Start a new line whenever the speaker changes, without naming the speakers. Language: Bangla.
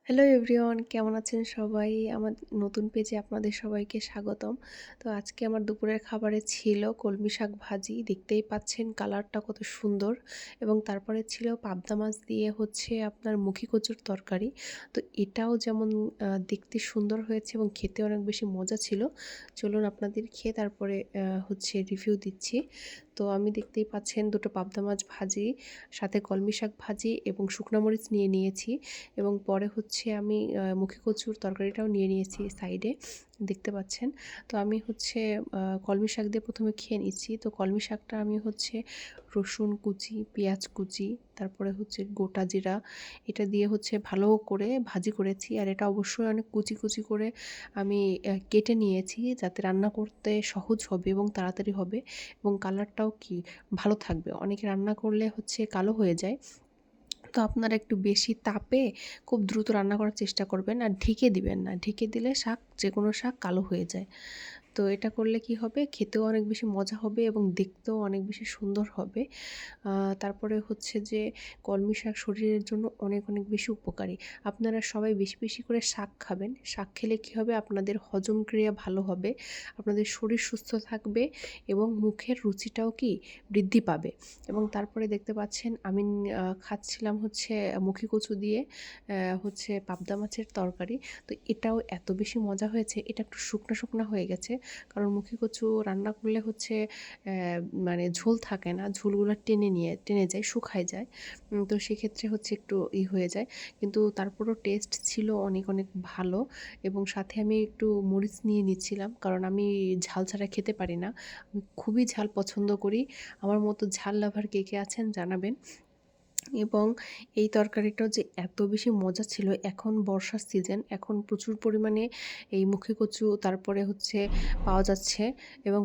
হ্যালো এভরিওয়ান, কেমন আছেন সবাই? আমার নতুন পেজে আপনাদের সবাইকে স্বাগতম। তো আজকে আমার দুপুরের খাবারে ছিল কলমি শাক ভাজি। দেখতেই পাচ্ছেন কালারটা কত সুন্দর, এবং তারপরে ছিল পাবদা মাছ দিয়ে আপনার মুখি কচুর তরকারি। তো এটাও যেমন দেখতে সুন্দর হয়েছে এবং খেতে অনেক বেশি মজা ছিল। চলুন আপনাদের খেয়ে তারপরে রিভিউ দিচ্ছি। তো আমি দেখতেই পাচ্ছেন দুটো পাবদা মাছ ভাজি, সাথে কলমি শাক ভাজি এবং শুকনো মরিচ নিয়ে নিয়েছি। এবং পরে আমি মুখি কচুর তরকারিটাও নিয়ে নিয়েছি সাইডে, দেখতে পাচ্ছেন। তো আমি কলমি শাক দিয়ে প্রথমে খেয়ে নিচ্ছি। তো কলমি শাকটা আমি রসুন কুচি, পেঁয়াজ কুচি, তারপরে গোটা জিরা, এটা দিয়ে ভালো করে ভাজি করেছি। আর এটা অবশ্যই অনেক কুচি কুচি করে আমি কেটে নিয়েছি, যাতে রান্না করতে সহজ হবে এবং তাড়াতাড়ি হবে, এবং কালারটাও ভালো থাকবে। অনেকে রান্না করলে কালো হয়ে যায়। তো আপনারা একটু বেশি তাপে খুব দ্রুত রান্না করার চেষ্টা করবেন, আর ঢেকে দিবেন না। ঢেকে দিলে যেকোনো শাক কালো হয়ে যায়। তো এটা করলে কি হবে, খেতেও অনেক বেশি মজা হবে এবং দেখতেও অনেক বেশি সুন্দর হবে। তারপরে যে কলমি শাক শরীরের জন্য অনেক অনেক বেশি উপকারী। আপনারা সবাই বেশি বেশি করে শাক খাবেন। শাক খেলে কি হবে, আপনাদের হজম ক্রিয়া ভালো হবে, আপনাদের শরীর সুস্থ থাকবে এবং মুখের রুচিটাও বৃদ্ধি পাবে। এবং তারপরে দেখতে পাচ্ছেন আমি খাচ্ছিলাম মুখি কচু দিয়ে পাবদা মাছের তরকারি। তো এটাও এত বেশি মজা হয়েছে। এটা একটু শুকনা শুকনা হয়ে গেছে, কারণ মুখি কচু রান্না করলে মানে ঝোল থাকে না, ঝোলগুলো টেনে যায়, শুকায় যায়। তো সেক্ষেত্রে একটু হয়ে যায়, কিন্তু তারপরও টেস্ট ছিল অনেক অনেক ভালো। এবং সাথে আমি একটু মরিচ নিয়ে নিচ্ছিলাম, কারণ আমি ঝাল ছাড়া খেতে পারি না। আমি খুবই ঝাল পছন্দ করি। আমার মতো ঝাল লাভার কে কে আছেন জানাবেন। এবং এই তরকারিটাও যে এত বেশি মজা ছিল। এখন বর্ষার সিজন, এখন প্রচুর পরিমাণে এই মুখি কচু তারপরে পাওয়া যাচ্ছে, এবং